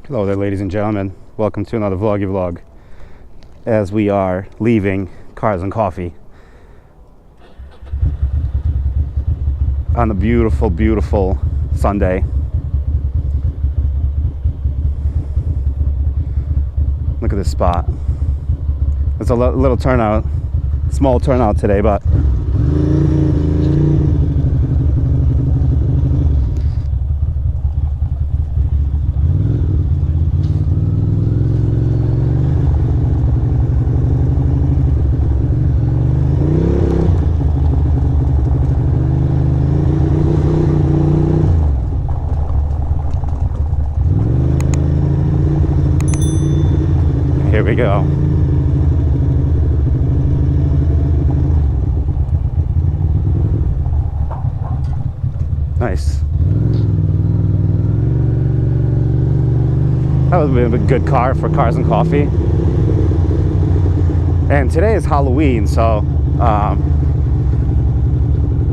Hello there, ladies and gentlemen. Welcome to another vloggy vlog as we are leaving Cars and Coffee on a beautiful, beautiful Sunday. Look at this spot. It's a little turnout, small turnout today, but here we go. Nice. That would have been a good car for Cars and Coffee. And today is Halloween, so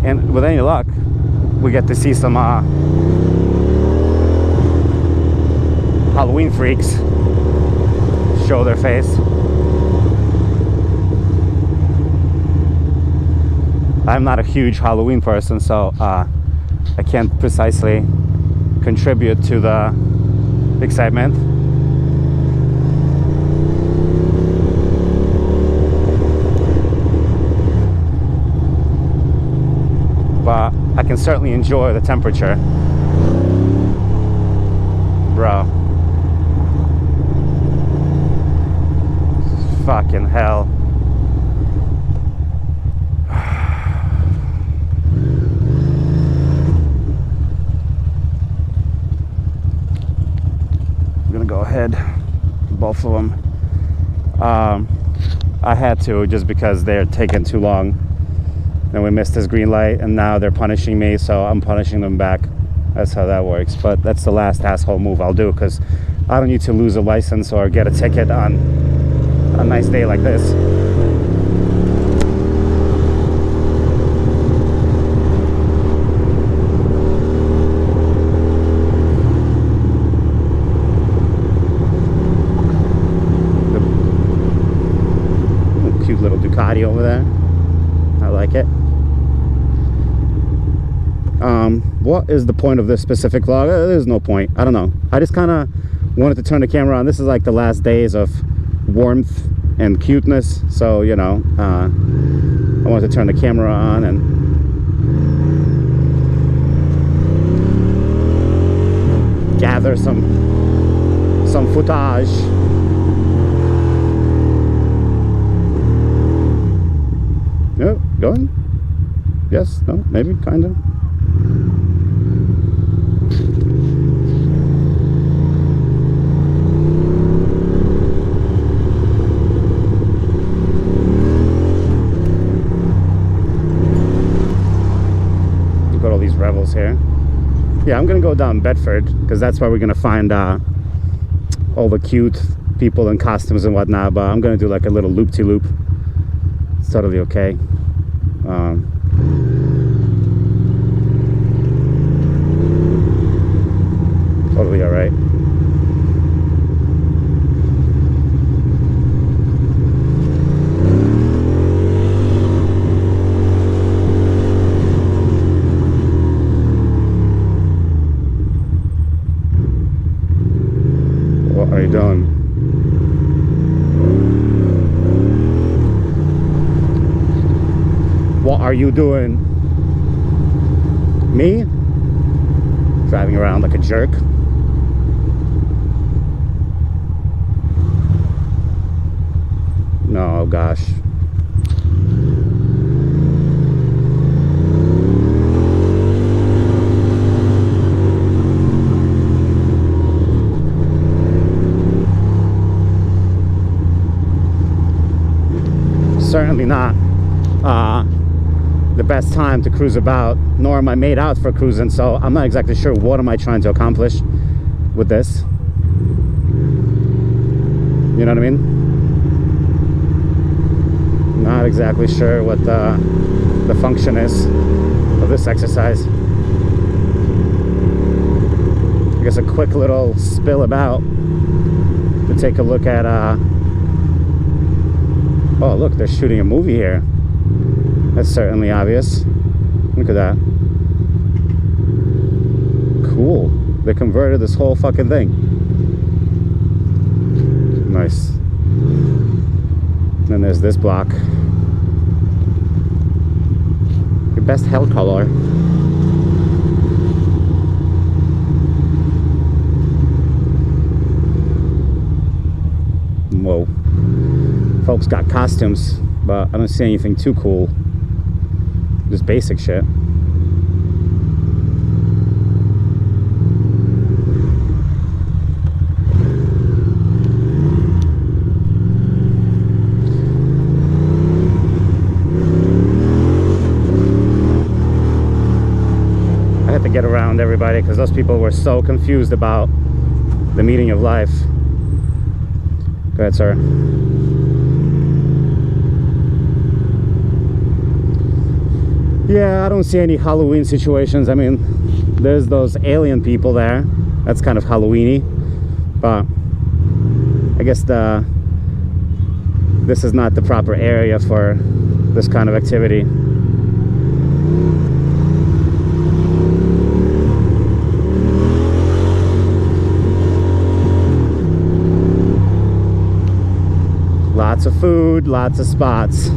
and with any luck, we get to see some Halloween freaks show their face. I'm not a huge Halloween person, so I can't precisely contribute to the excitement. But I can certainly enjoy the temperature. Bro. Fucking hell. I'm gonna go ahead, both of them. I had to, just because they're taking too long. Then we missed this green light and now they're punishing me, so I'm punishing them back. That's how that works. But that's the last asshole move I'll do, because I don't need to lose a license or get a ticket on a nice day like this. The cute little Ducati over there. I like it. What is the point of this specific vlog? There's no point. I don't know. I just kind of wanted to turn the camera on. This is like the last days of warmth and cuteness, so you know, I wanted to turn the camera on and gather some footage. No, going? Yes, no, maybe, kind of. All these revels here. Yeah, I'm gonna go down Bedford because that's where we're gonna find all the cute people in costumes and whatnot, but I'm gonna do like a little loop-de-loop. It's totally okay. Totally all right. What are you doing? What are you doing? Me? Driving around like a jerk? No, gosh. Certainly not the best time to cruise about, nor am I made out for cruising, so I'm not exactly sure what am I trying to accomplish with this. You know what I mean? Not exactly sure what the function is of this exercise. guess a quick little spill about to take a look at oh look, they're shooting a movie here. That's certainly obvious. Look at that. Cool. They converted this whole fucking thing. Nice. Then there's this block. Your best hell color. Whoa. Folks got costumes, but I don't see anything too cool. Just basic shit. I had to get around everybody because those people were so confused about the meaning of life. Go ahead, sir. Yeah, I don't see any Halloween situations. I mean, there's those alien people there. That's kind of Halloween-y. But I guess this is not the proper area for this kind of activity. Lots of food, lots of spots.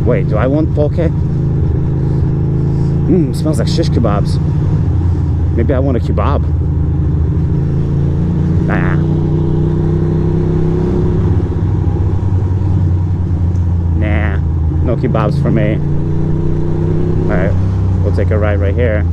Wait, do I want poke? Smells like shish kebabs. Maybe I want a kebab. Nah. Nah. No kebabs for me. Alright, we'll take a ride right here.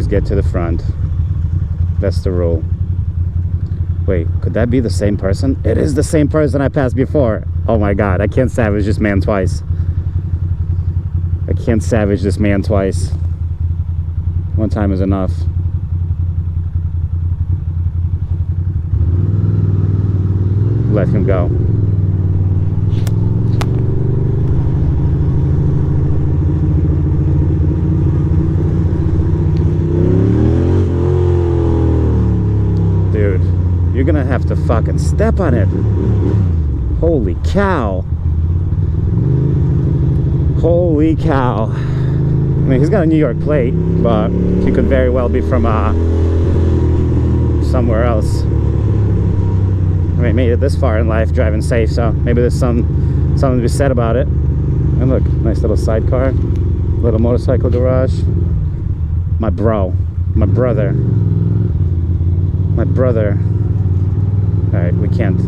Get to the front. That's the rule. Wait, could that be the same person? It is the same person I passed before. Oh my god, I can't savage this man twice. I can't savage this man twice. One time is enough. Let him go. You're gonna have to fucking step on it. Holy cow. Holy cow. I mean, he's got a New York plate, but he could very well be from somewhere else. I mean, made it this far in life driving safe, so maybe there's something to be said about it. And look, nice little sidecar, little motorcycle garage. My bro, my brother. Alright, we can't.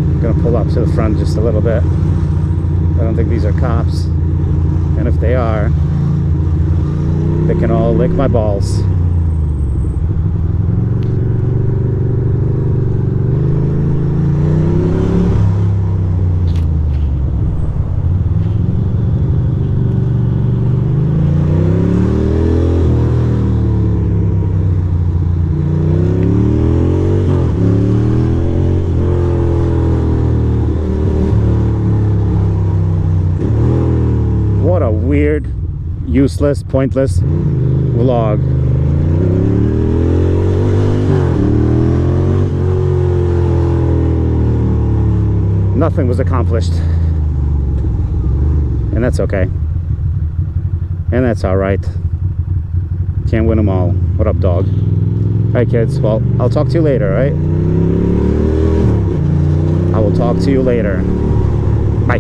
I'm gonna pull up to the front just a little bit. I don't think these are cops. And if they are, they can all lick my balls. Weird, useless, pointless vlog. Nothing was accomplished. And that's okay. And that's alright. Can't win them all. What up, dog? Alright, kids. Well, I'll talk to you later, right? I will talk to you later. Bye.